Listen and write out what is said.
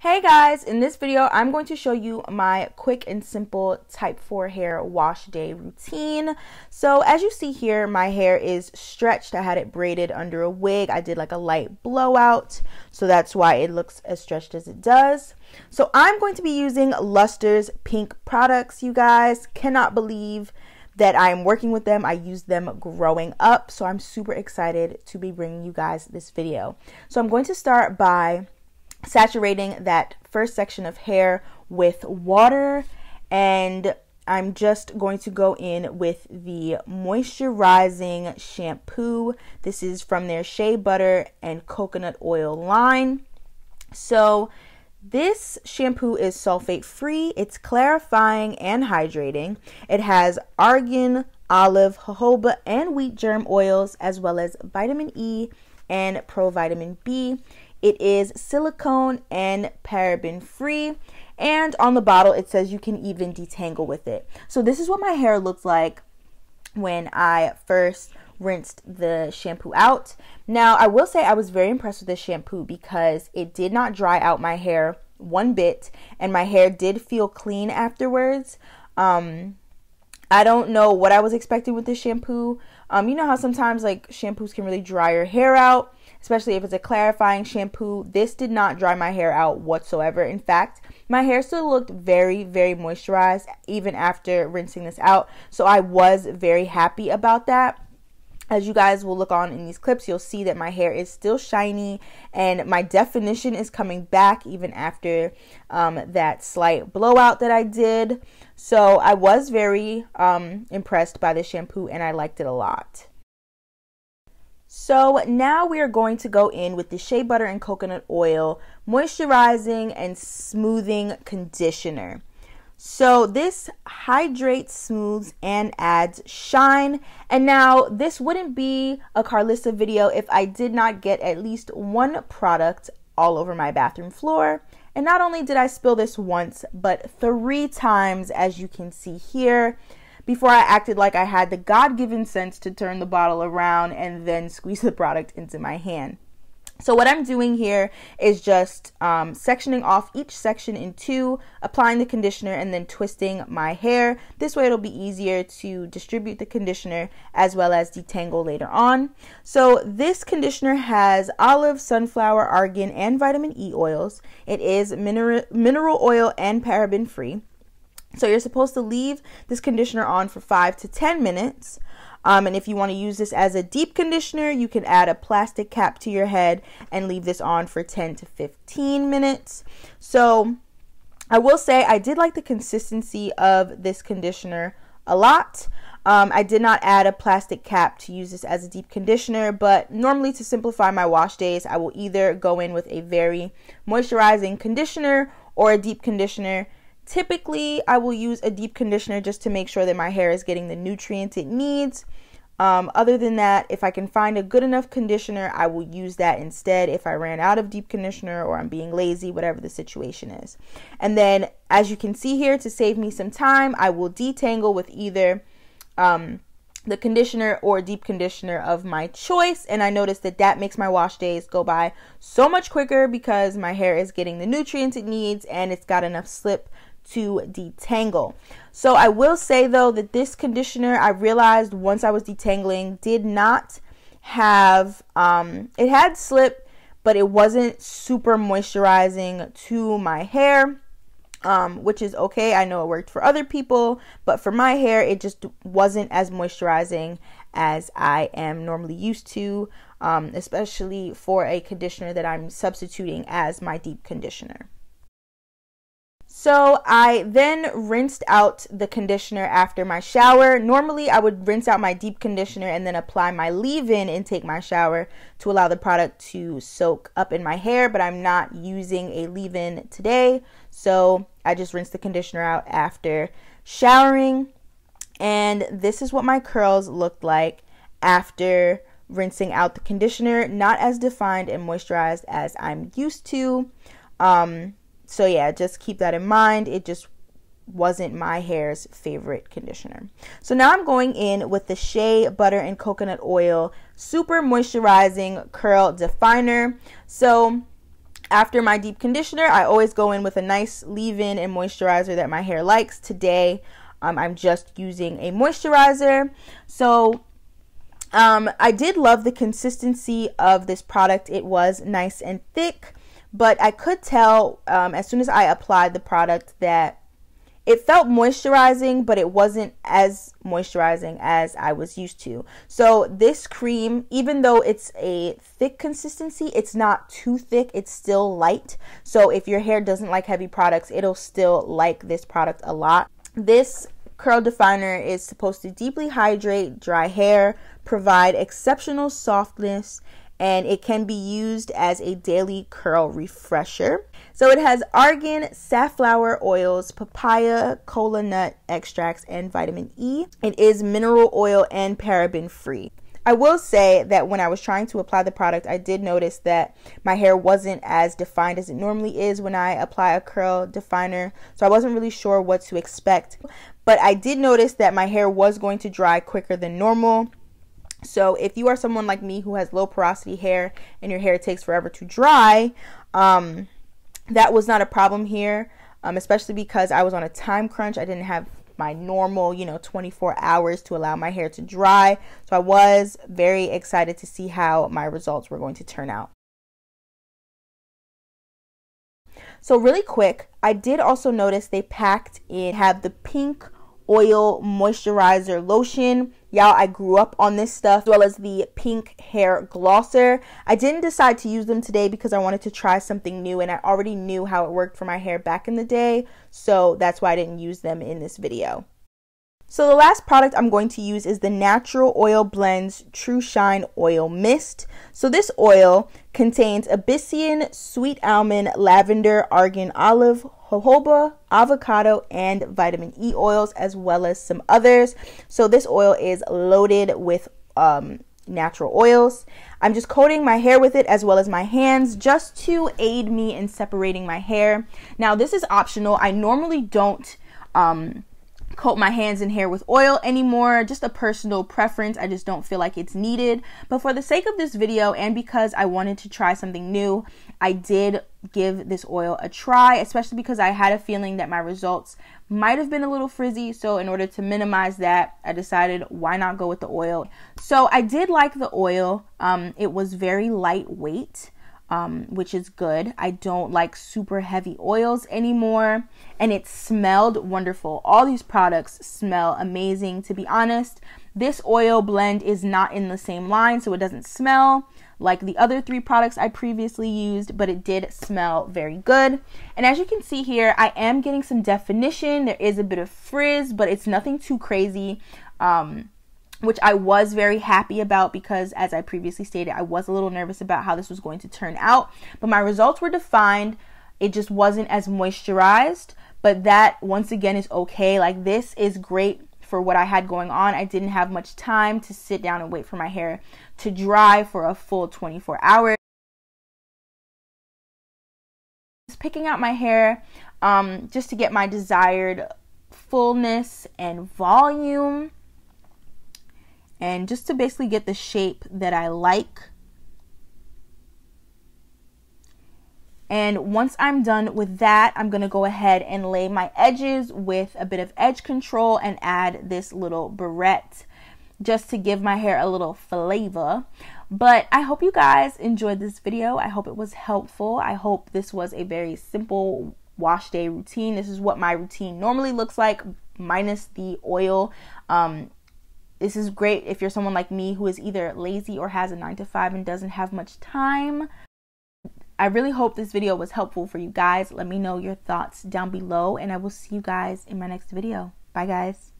Hey guys, in this video I'm going to show you my quick and simple type 4 hair wash day routine. So as you see here, my hair is stretched. I had it braided under a wig. I did like a light blowout, so that's why it looks as stretched as it does. So I'm going to be using Luster's pink products. You guys cannot believe that I'm working with them. I used them growing up, so I'm super excited to be bringing you guys this video. So I'm going to start by saturating that first section of hair with water, and I'm just going to go in with the moisturizing shampoo. This is from their Shea butter and coconut oil line. So this shampoo is sulfate free, it's clarifying and hydrating. It has argan, olive, jojoba, and wheat germ oils, as well as vitamin E and provitamin B. It is silicone and paraben free, and on the bottle it says you can even detangle with it. So this is what my hair looks like when I first rinsed the shampoo out. Now I will say I was very impressed with this shampoo because it did not dry out my hair one bit, and my hair did feel clean afterwards. I don't know what I was expecting with this shampoo. You know how sometimes like shampoos can really dry your hair out, especially if it's a clarifying shampoo. This did not dry my hair out whatsoever. In fact, my hair still looked very, very moisturized even after rinsing this out. So I was very happy about that. As you guys will look on in these clips, you'll see that my hair is still shiny and my definition is coming back even after that slight blowout that I did. So I was very impressed by the shampoo and I liked it a lot. So now we are going to go in with the Shea butter and coconut oil moisturizing and smoothing conditioner. So this hydrates, smooths, and adds shine. And now this wouldn't be a Karlisa video if I did not get at least one product all over my bathroom floor. And not only did I spill this once, but 3 times, as you can see here, before I acted like I had the God-given sense to turn the bottle around and then squeeze the product into my hand. So what I'm doing here is just sectioning off each section in 2, applying the conditioner, and then twisting my hair. This way it'll be easier to distribute the conditioner as well as detangle later on. So this conditioner has olive, sunflower, argan, and vitamin E oils. It is mineral oil and paraben free. So you're supposed to leave this conditioner on for 5 to 10 minutes. And if you want to use this as a deep conditioner, you can add a plastic cap to your head and leave this on for 10 to 15 minutes. So I will say I did like the consistency of this conditioner a lot. I did not add a plastic cap to use this as a deep conditioner, but normally to simplify my wash days, I will either go in with a very moisturizing conditioner or a deep conditioner. Typically, I will use a deep conditioner just to make sure that my hair is getting the nutrients it needs. Other than that, if I can find a good enough conditioner, I will use that instead if I ran out of deep conditioner or I'm being lazy, whatever the situation is. And then, as you can see here, to save me some time, I will detangle with either the conditioner or deep conditioner of my choice. And I noticed that that makes my wash days go by so much quicker because my hair is getting the nutrients it needs and it's got enough slip to detangle. So I will say though that this conditioner, I realized once I was detangling, did not have it had slip, but it wasn't super moisturizing to my hair, which is okay. I know it worked for other people, but for my hair it just wasn't as moisturizing as I am normally used to, especially for a conditioner that I'm substituting as my deep conditioner. So I then rinsed out the conditioner after my shower. Normally I would rinse out my deep conditioner and then apply my leave-in and take my shower to allow the product to soak up in my hair, but I'm not using a leave-in today. So I just rinsed the conditioner out after showering. And this is what my curls looked like after rinsing out the conditioner. Not as defined and moisturized as I'm used to. So yeah, just keep that in mind. It just wasn't my hair's favorite conditioner. So now I'm going in with the Shea butter and coconut oil super moisturizing curl definer. So After my deep conditioner, I always go in with a nice leave-in and moisturizer that my hair likes. Today, I'm just using a moisturizer. So I did love the consistency of this product. It was nice and thick, but I could tell as soon as I applied the product that it felt moisturizing, but it wasn't as moisturizing as I was used to. So this cream, even though it's a thick consistency, it's not too thick. It's still light. So if your hair doesn't like heavy products, it'll still like this product a lot. This curl definer is supposed to deeply hydrate dry hair, provide exceptional softness, and it can be used as a daily curl refresher. So it has argan, safflower oils, papaya, cola nut extracts, and vitamin E. It is mineral oil and paraben free. I will say that when I was trying to apply the product, I did notice that my hair wasn't as defined as it normally is when I apply a curl definer. So I wasn't really sure what to expect. But I did notice that my hair was going to dry quicker than normal. So if you are someone like me who has low porosity hair and your hair takes forever to dry, that was not a problem here, especially because I was on a time crunch. I didn't have my normal, 24 hours to allow my hair to dry. So I was very excited to see how my results were going to turn out. So really quick, I did also notice they have the pink oil moisturizer lotion. Y'all, I grew up on this stuff, as well as the pink hair glosser. I didn't decide to use them today because I wanted to try something new, and I already knew how it worked for my hair back in the day, so that's why I didn't use them in this video. So the last product I'm going to use is the Natural Oil Blends True Shine Oil Mist. So this oil contains Abyssinian, sweet almond, lavender, argan, olive, jojoba, avocado, and vitamin E oils, as well as some others. So this oil is loaded with natural oils. I'm just coating my hair with it as well as my hands just to aid me in separating my hair. Now this is optional. I normally don't coat my hands and hair with oil anymore, just a personal preference. I just don't feel like it's needed, but for the sake of this video and because I wanted to try something new, I did give this oil a try, especially because I had a feeling that my results might have been a little frizzy. So in order to minimize that, I decided why not go with the oil. So I did like the oil. It was very lightweight, which is good. I don't like super heavy oils anymore, and it smelled wonderful. All these products smell amazing. To be honest, this oil blend is not in the same line, so it doesn't smell like the other 3 products I previously used, but it did smell very good. And as you can see here, I am getting some definition. There is a bit of frizz, but it's nothing too crazy, which I was very happy about because, as I previously stated, I was a little nervous about how this was going to turn out. But my results were defined. It just wasn't as moisturized, but that, once again, is okay. Like, this is great for what I had going on. I didn't have much time to sit down and wait for my hair to dry for a full 24 hours. Just picking out my hair just to get my desired fullness and volume, and just to basically get the shape that I like. And once I'm done with that, I'm going to go ahead and lay my edges with a bit of edge control and add this little barrette just to give my hair a little flavor. But I hope you guys enjoyed this video. I hope it was helpful. I hope this was a very simple wash day routine. This is what my routine normally looks like, minus the oil. This is great if you're someone like me who is either lazy or has a 9-to-5 and doesn't have much time. I really hope this video was helpful for you guys. Let me know your thoughts down below, and I will see you guys in my next video. Bye, guys.